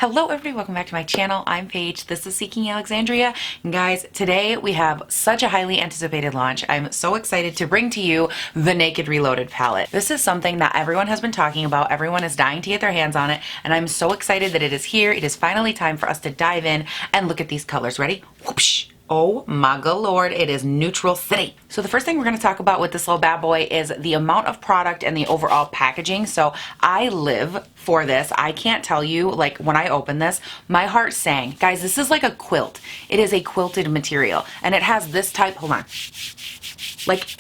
Hello everybody, welcome back to my channel. I'm Paige, this is Seeking Alexandria. And guys, today we have such a highly anticipated launch. I'm so excited to bring to you the Naked Reloaded palette. This is something that everyone has been talking about. Everyone is dying to get their hands on it, and I'm so excited that it is here. It is finally time for us to dive in and look at these colors. Ready? Whoopsh! Oh my good lord, it is Neutral City. So the first thing we're going to talk about with this little bad boy is the amount of product and the overall packaging. So I live for this. I can't tell you, like when I opened this, my heart sang. Guys, this is like a quilt. It is a quilted material and it has this type, hold on, like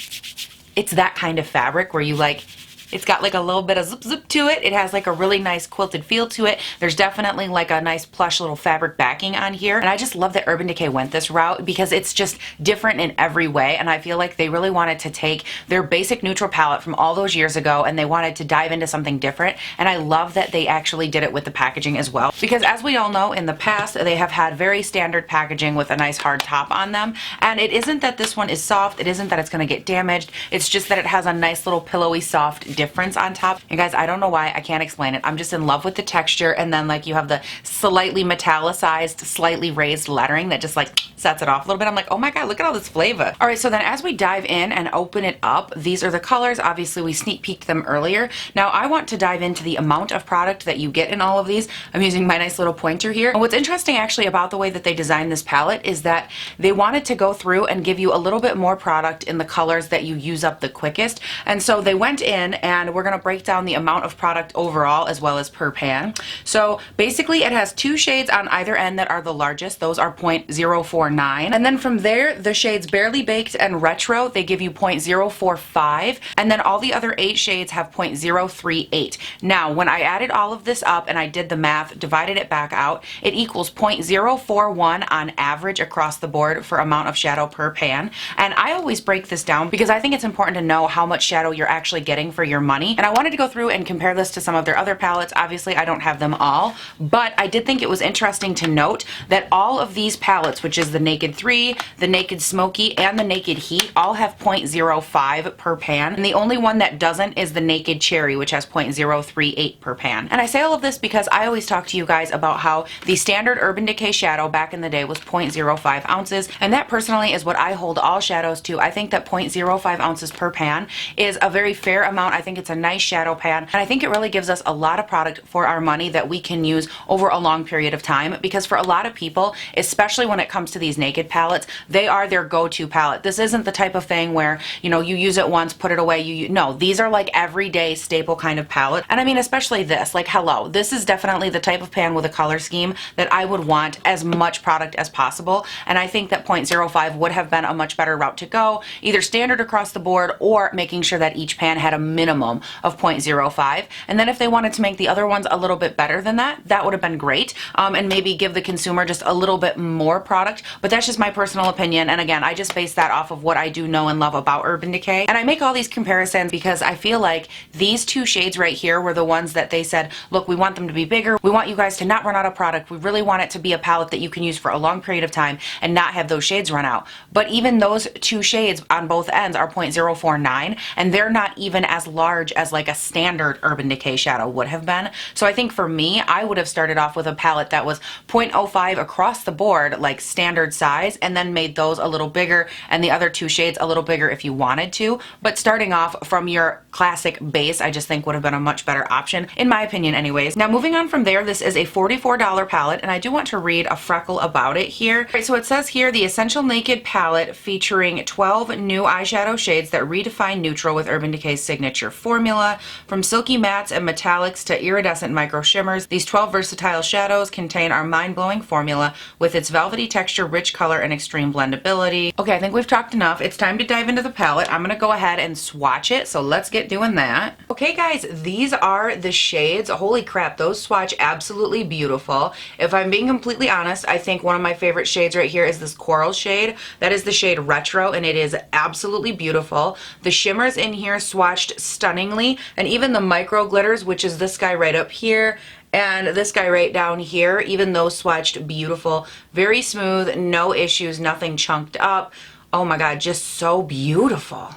it's that kind of fabric where you like, it's got like a little bit of zip zip to it. It has like a really nice quilted feel to it. There's definitely like a nice plush little fabric backing on here. And I just love that Urban Decay went this route because it's just different in every way. And I feel like they really wanted to take their basic neutral palette from all those years ago and they wanted to dive into something different. And I love that they actually did it with the packaging as well. Because as we all know, in the past, they have had very standard packaging with a nice hard top on them. And it isn't that this one is soft. It isn't that it's going to get damaged. It's just that it has a nice little pillowy soft difference on top. And guys, I don't know why, I can't explain it. I'm just in love with the texture, and then like you have the slightly metallicized, slightly raised lettering that just like sets it off a little bit. I'm like, oh my god, look at all this flavor. All right, so then as we dive in and open it up, these are the colors. Obviously we sneak peeked them earlier. Now I want to dive into the amount of product that you get in all of these. I'm using my nice little pointer here. And what's interesting actually about the way that they designed this palette is that they wanted to go through and give you a little bit more product in the colors that you use up the quickest. And so they went in, and we're going to break down the amount of product overall as well as per pan. So basically it has two shades on either end that are the largest. Those are 0.049. And then from there, the shades Barely Baked and Retro, they give you 0.045. And then all the other 8 shades have 0.038. Now, when I added all of this up and I did the math, divided it back out, it equals 0.041 on average across the board for amount of shadow per pan. And I always break this down because I think it's important to know how much shadow you're actually getting for your money. And I wanted to go through and compare this to some of their other palettes. Obviously, I don't have them all, but I did think it was interesting to note that all of these palettes, which is the Naked 3, the Naked Smoky, and the Naked Heat, all have 0.05 per pan. And the only one that doesn't is the Naked Cherry, which has 0.038 per pan. And I say all of this because I always talk to you guys about how the standard Urban Decay shadow back in the day was 0.05 ounces. And that personally is what I hold all shadows to. I think that 0.05 ounces per pan is a very fair amount. I think it's a nice shadow pan, and I think it really gives us a lot of product for our money that we can use over a long period of time, because for a lot of people, especially when it comes to these Naked palettes, they are their go-to palette. This isn't the type of thing where, you know, you use it once, put it away, no, these are like everyday staple kind of palette. And I mean, especially this, like, hello, this is definitely the type of pan with a color scheme that I would want as much product as possible, and I think that 0.05 would have been a much better route to go, either standard across the board or making sure that each pan had a minimum of 0.05. And then if they wanted to make the other ones a little bit better than that, that would have been great, and maybe give the consumer just a little bit more product. But that's just my personal opinion, and again, I just base that off of what I do know and love about Urban Decay. And I make all these comparisons because I feel like these two shades right here were the ones that they said, look, we want them to be bigger, we want you guys to not run out of product, we really want it to be a palette that you can use for a long period of time and not have those shades run out. But even those two shades on both ends are 0.049, and they're not even as large as like a standard Urban Decay shadow would have been. So I think for me, I would have started off with a palette that was 0.05 across the board, like standard size, and then made those a little bigger and the other two shades a little bigger if you wanted to. But starting off from your classic base, I just think would have been a much better option, in my opinion anyways. Now moving on from there, this is a $44 palette, and I do want to read a freckle about it here. Right, so it says here, the Essential Naked palette featuring 12 new eyeshadow shades that redefine neutral with Urban Decay's signature formula. From silky mattes and metallics to iridescent micro shimmers, these 12 versatile shadows contain our mind-blowing formula with its velvety texture, rich color, and extreme blendability. Okay, I think we've talked enough. It's time to dive into the palette. I'm gonna go ahead and swatch it, so let's get doing that. Okay guys, these are the shades. Holy crap, those swatch absolutely beautiful. If I'm being completely honest, I think one of my favorite shades right here is this coral shade. That is the shade Retro, and it is absolutely beautiful. The shimmers in here swatched stunningly, and even the micro glitters, which is this guy right up here and this guy right down here, even those swatched beautiful. Very smooth, no issues, nothing chunked up. Oh my god, just so beautiful.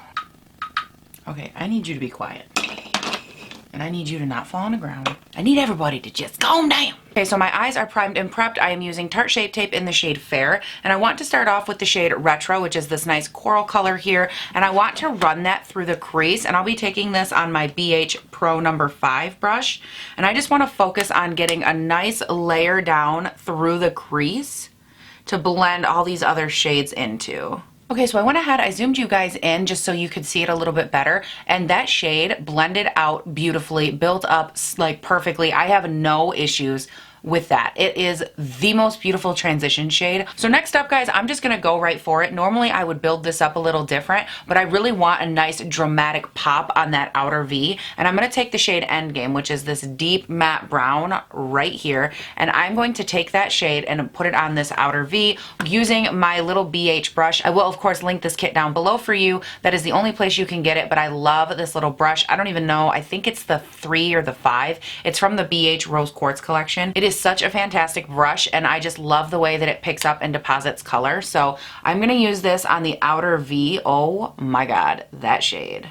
Okay, I need you to be quiet. And I need you to not fall on the ground. I need everybody to just calm down. Okay, so my eyes are primed and prepped. I am using Tarte Shape Tape in the shade Fair, and I want to start off with the shade Retro, which is this nice coral color here, and I want to run that through the crease, and I'll be taking this on my BH Pro number 5 brush, and I just want to focus on getting a nice layer down through the crease to blend all these other shades into. Okay, so I went ahead, I zoomed you guys in just so you could see it a little bit better, and that shade blended out beautifully, built up like perfectly. I have no issues with that. It is the most beautiful transition shade. So next up, guys, I'm just gonna go right for it. Normally I would build this up a little different, but I really want a nice dramatic pop on that outer V, and I'm gonna take the shade Endgame, which is this deep matte brown right here, and I'm going to take that shade and put it on this outer V using my little BH brush. I will, of course, link this kit down below for you. That is the only place you can get it, but I love this little brush. I don't even know, I think it's the 3 or the 5. It's from the BH Rose Quartz collection. It is such a fantastic brush, and I just love the way that it picks up and deposits color. So I'm gonna use this on the outer V. Oh my God, that shade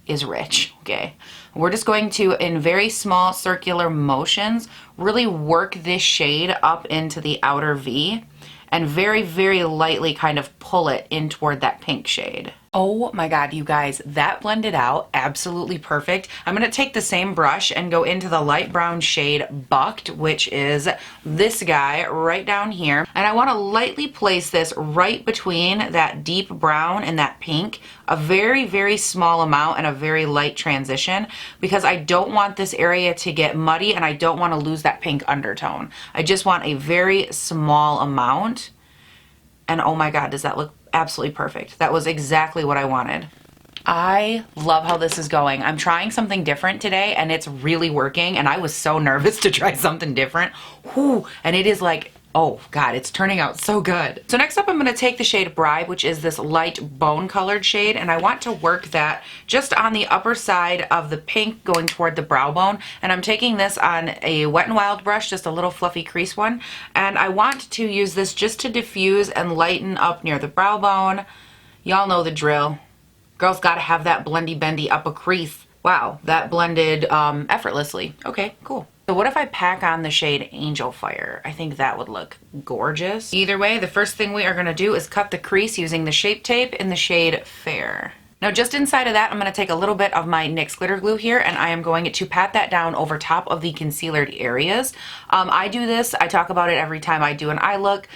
is rich. Okay, we're just going to, in very small circular motions, really work this shade up into the outer V and very, very lightly kind of pull it in toward that pink shade. Oh my God, you guys, that blended out absolutely perfect. I'm gonna take the same brush and go into the light brown shade Bucked, which is this guy right down here. And I wanna lightly place this right between that deep brown and that pink, a very, very small amount and a very light transition, because I don't want this area to get muddy and I don't wanna lose that pink undertone. I just want a very small amount. And oh my God, does that look absolutely perfect. That was exactly what I wanted. I love how this is going. I'm trying something different today and it's really working, and I was so nervous to try something different. Whew, and it is like, oh God, it's turning out so good. So next up, I'm gonna take the shade Bribe, which is this light bone colored shade, and I want to work that just on the upper side of the pink going toward the brow bone. And I'm taking this on a Wet n Wild brush, just a little fluffy crease one. And I want to use this just to diffuse and lighten up near the brow bone. Y'all know the drill. Girls gotta have that blendy bendy up a crease. Wow, that blended effortlessly. Okay, cool. So what if I pack on the shade Angel Fire? I think that would look gorgeous. Either way, the first thing we are gonna do is cut the crease using the Shape Tape in the shade Fair. Now just inside of that, I'm gonna take a little bit of my NYX Glitter Glue here, and I am going to pat that down over top of the concealered areas. I do this, I talk about it every time I do an eye look.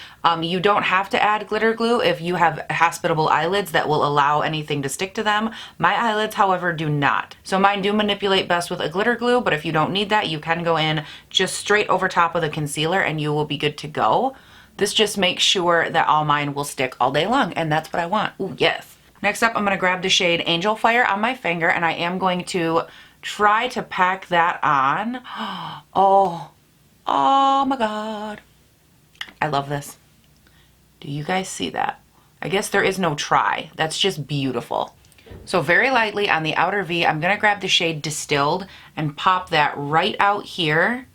You don't have to add glitter glue if you have hospitable eyelids that will allow anything to stick to them. My eyelids, however, do not. So mine do manipulate best with a glitter glue, but if you don't need that, you can go in just straight over top of the concealer and you will be good to go. This just makes sure that all mine will stick all day long, and that's what I want. Ooh, yes. Next up, I'm gonna grab the shade Angel Fire on my finger, and I am going to try to pack that on. Oh my God. I love this. Do you guys see that? I guess there is no try. That's just beautiful. So very lightly on the outer V, I'm gonna grab the shade Distilled and pop that right out here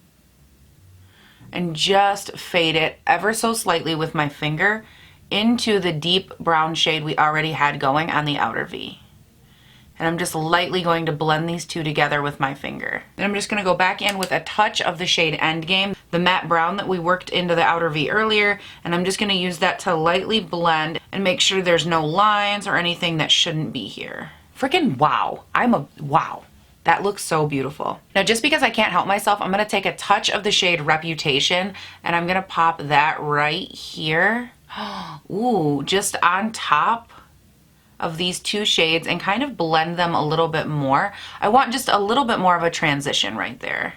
and just fade it ever so slightly with my finger into the deep brown shade we already had going on the outer V. And I'm just lightly going to blend these two together with my finger. Then I'm just gonna go back in with a touch of the shade Endgame, the matte brown that we worked into the outer V earlier, and I'm just gonna use that to lightly blend and make sure there's no lines or anything that shouldn't be here. Freaking wow, wow. That looks so beautiful. Now, just because I can't help myself, I'm gonna take a touch of the shade Reputation, and I'm gonna pop that right here. Ooh, just on top of these two shades and kind of blend them a little bit more. I want just a little bit more of a transition right there.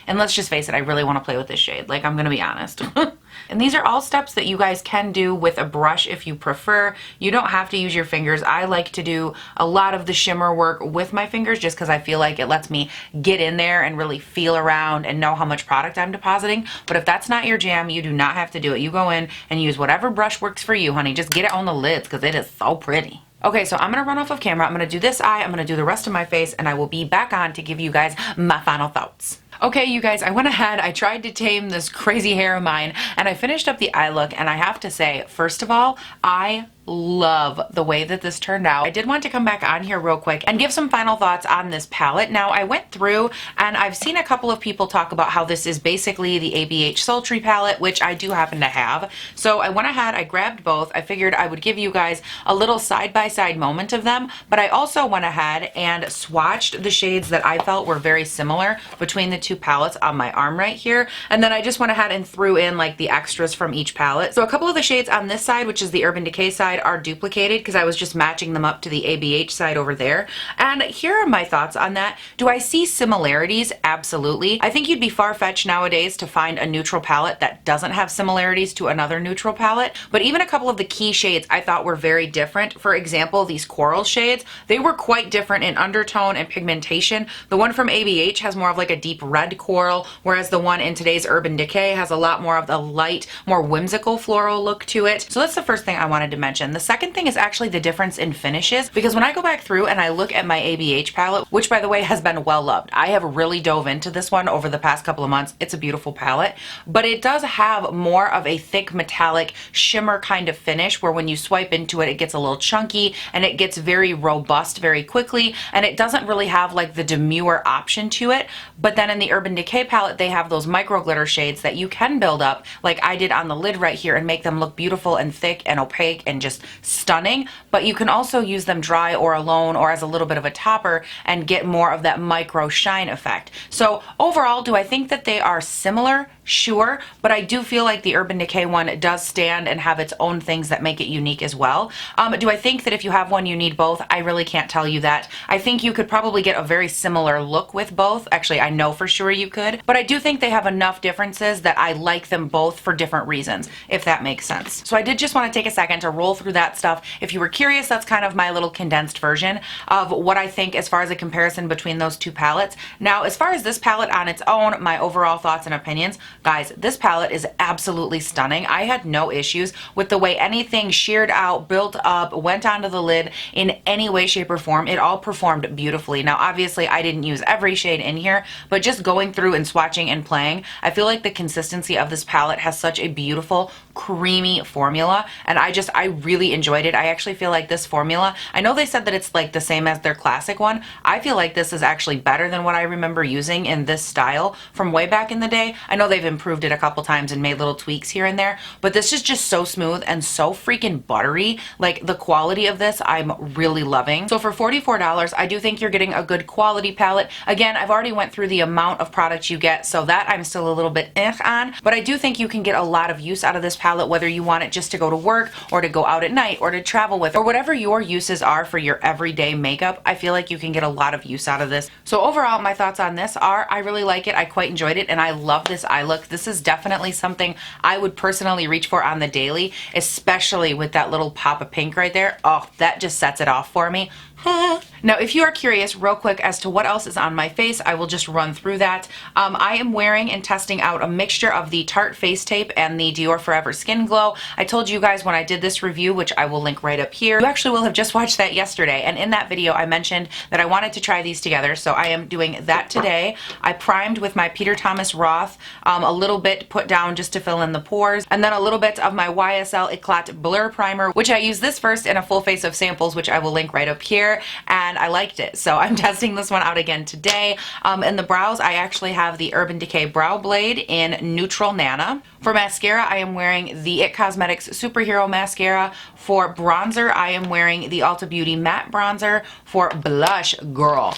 And let's just face it, I really want to play with this shade. Like, I'm gonna be honest. And these are all steps that you guys can do with a brush if you prefer. You don't have to use your fingers. I like to do a lot of the shimmer work with my fingers just because I feel like it lets me get in there and really feel around and know how much product I'm depositing. But if that's not your jam, you do not have to do it. You go in and use whatever brush works for you, honey. Just get it on the lids because it is so pretty. Okay, so I'm gonna run off of camera. I'm gonna do this eye, I'm gonna do the rest of my face, and I will be back on to give you guys my final thoughts. Okay, you guys, I went ahead, I tried to tame this crazy hair of mine, and I finished up the eye look, and I have to say, first of all, I love the way that this turned out. I did want to come back on here real quick and give some final thoughts on this palette. Now, I went through and I've seen a couple of people talk about how this is basically the ABH Sultry palette, which I do happen to have. So I went ahead, I grabbed both. I figured I would give you guys a little side-by-side moment of them, but I also went ahead and swatched the shades that I felt were very similar between the two palettes on my arm right here. And then I just went ahead and threw in like the extras from each palette. So a couple of the shades on this side, which is the Urban Decay side, are duplicated because I was just matching them up to the ABH side over there. And here are my thoughts on that. Do I see similarities? Absolutely. I think you'd be far-fetched nowadays to find a neutral palette that doesn't have similarities to another neutral palette, but even a couple of the key shades I thought were very different. For example, these coral shades, they were quite different in undertone and pigmentation. The one from ABH has more of like a deep red coral, whereas the one in today's Urban Decay has a lot more of the light, more whimsical floral look to it. So that's the first thing I wanted to mention. The second thing is actually the difference in finishes, because when I go back through and I look at my ABH palette, which by the way has been well loved, I have really dove into this one over the past couple of months. It's a beautiful palette, but it does have more of a thick metallic shimmer kind of finish where when you swipe into it, it gets a little chunky and it gets very robust very quickly, and it doesn't really have like the demure option to it. But then in the Urban Decay palette, they have those micro glitter shades that you can build up like I did on the lid right here and make them look beautiful and thick and opaque and just stunning, but you can also use them dry or alone or as a little bit of a topper and get more of that micro shine effect. So overall, do I think that they are similar? Sure, but I do feel like the Urban Decay one does stand and have its own things that make it unique as well. Do I think that if you have one you need both? I really can't tell you that. I think you could probably get a very similar look with both. Actually, I know for sure you could, but I do think they have enough differences that I like them both for different reasons, if that makes sense. So I did just want to take a second to roll through that stuff. If you were curious, that's kind of my little condensed version of what I think as far as a comparison between those two palettes. Now, as far as this palette on its own, my overall thoughts and opinions, guys, this palette is absolutely stunning. I had no issues with the way anything sheared out, built up, went onto the lid in any way, shape, or form. It all performed beautifully. Now, obviously, I didn't use every shade in here, but just going through and swatching and playing, I feel like the consistency of this palette has such a beautiful, creamy formula, and I really enjoyed it. I actually feel like this formula, I know they said that it's like the same as their classic one. I feel like this is actually better than what I remember using in this style from way back in the day. I know they've improved it a couple times and made little tweaks here and there, but this is just so smooth and so freaking buttery. Like, the quality of this I'm really loving. So for $44, I do think you're getting a good quality palette. Again, I've already went through the amount of products you get, so that I'm still a little bit on, but I do think you can get a lot of use out of this palette, whether you want it just to go to work or to go out at night or to travel with, or whatever your uses are for your everyday makeup. I feel like you can get a lot of use out of this. So overall, my thoughts on this are I really like it. I quite enjoyed it, and I love this eye look. This is definitely something I would personally reach for on the daily, especially with that little pop of pink right there. Oh, that just sets it off for me. Now, if you are curious real quick as to what else is on my face, I will just run through that. I am wearing and testing out a mixture of the Tarte Face Tape and the Dior Forever Skin Glow. I told you guys when I did this review, which I will link right up here, you actually will have just watched that yesterday, and in that video I mentioned that I wanted to try these together, so I am doing that today. I primed with my Peter Thomas Roth, a little bit put down just to fill in the pores, and then a little bit of my YSL Eclat Blur Primer, which I used this first in a full face of samples, which I will link right up here, and I liked it, so I'm testing this one out again today. In the brows, I actually have the Urban Decay Brow Blade in Neutral Nana. For mascara, I am wearing the IT Cosmetics Superhero Mascara. For bronzer, I am wearing the Ulta Beauty Matte Bronzer. For blush, girl,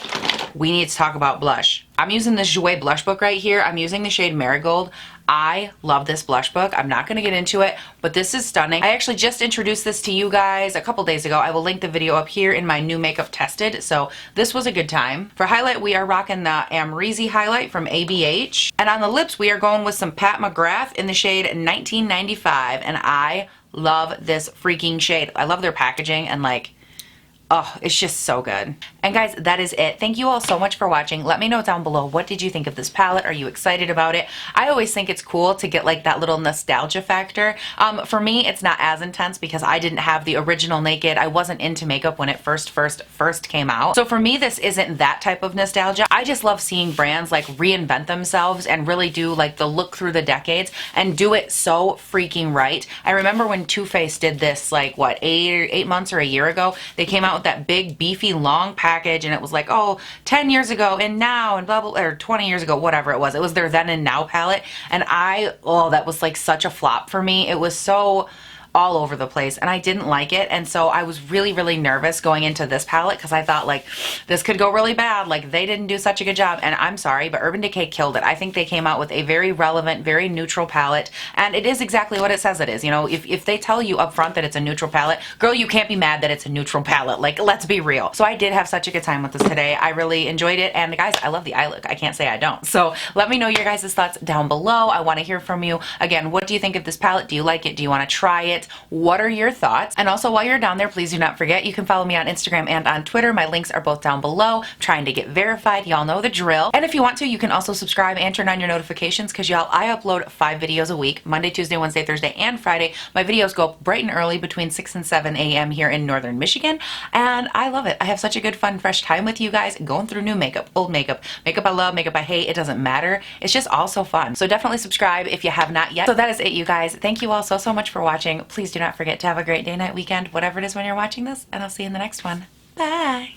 we need to talk about blush. I'm using this Jouer blush book right here. I'm using the shade Marigold. I love this blush book. I'm not going to get into it, but this is stunning. I actually just introduced this to you guys a couple days ago. I will link the video up here in my new makeup tested, so this was a good time. For highlight, we are rocking the Amrezy Highlight from ABH. And on the lips, we are going with some Pat McGrath in the shade 1995, and I love this freaking shade. I love their packaging, and like, Oh, it's just so good. And guys, that is it. Thank you all so much for watching. Let me know down below, what did you think of this palette? Are you excited about it? I always think it's cool to get like that little nostalgia factor. For me, it's not as intense because I didn't have the original Naked. I wasn't into makeup when it first came out. So for me, this isn't that type of nostalgia. I just love seeing brands like reinvent themselves and really do like the look through the decades and do it so freaking right. I remember when Too Faced did this like what, 8 months or a year ago, they came out with that big beefy long package and it was like, oh, 10 years ago and now and blah blah, or 20 years ago, whatever it was their then and now palette, and that was like such a flop for me. It was so all over the place and I didn't like it, and so I was really nervous going into this palette because I thought like this could go really bad, like they didn't do such a good job. And I'm sorry, but Urban Decay killed it. I think they came out with a very relevant, very neutral palette, and it is exactly what it says it is. You know, if they tell you up front that it's a neutral palette, girl, you can't be mad that it's a neutral palette. Like, let's be real. So I did have such a good time with this today. I really enjoyed it, and guys, I love the eye look. I can't say I don't. So let me know your guys' thoughts down below. I want to hear from you. Again, what do you think of this palette? Do you like it? Do you want to try it? What are your thoughts? And also, while you're down there, please do not forget, you can follow me on Instagram and on Twitter. My links are both down below. I'm trying to get verified. Y'all know the drill. And if you want to, you can also subscribe and turn on your notifications because y'all, I upload 5 videos a week, Monday, Tuesday, Wednesday, Thursday, and Friday. My videos go up bright and early between 6 and 7 a.m. here in Northern Michigan, and I love it. I have such a good, fun, fresh time with you guys, going through new makeup, old makeup, makeup I love, makeup I hate. It doesn't matter. It's just all so fun. So definitely subscribe if you have not yet. So that is it, you guys. Thank you all so much for watching. Please do not forget to have a great day, night, weekend, whatever it is when you're watching this, and I'll see you in the next one. Bye.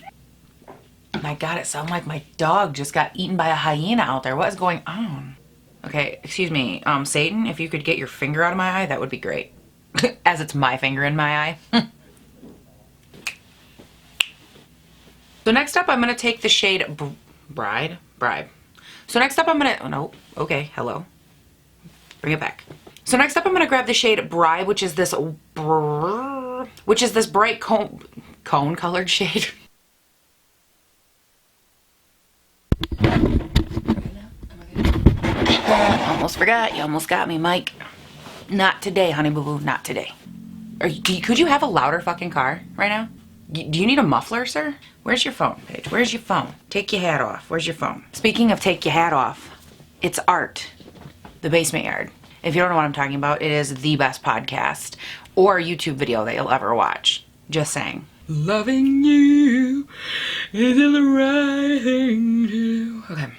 Oh my God, it sounded like my dog just got eaten by a hyena out there. What is going on? Okay, excuse me, Satan, if you could get your finger out of my eye, that would be great. As it's my finger in my eye. So next up, I'm going to take the shade Bribe. So next up, I'm going to, oh no, okay, hello. Bring it back. So next up, I'm going to grab the shade Bribe, which is this bright cone colored shade. Almost forgot. You almost got me, Mike. Not today, honey boo boo. Not today. Could you have a louder fucking car right now? Do you need a muffler, sir? Where's your phone, Paige? Where's your phone? Take your hat off. Where's your phone? Speaking of take your hat off, it's Art, the Basement Yard. If you don't know what I'm talking about, it is the best podcast or YouTube video that you'll ever watch. Just saying. Loving you is the right thing to do. Okay.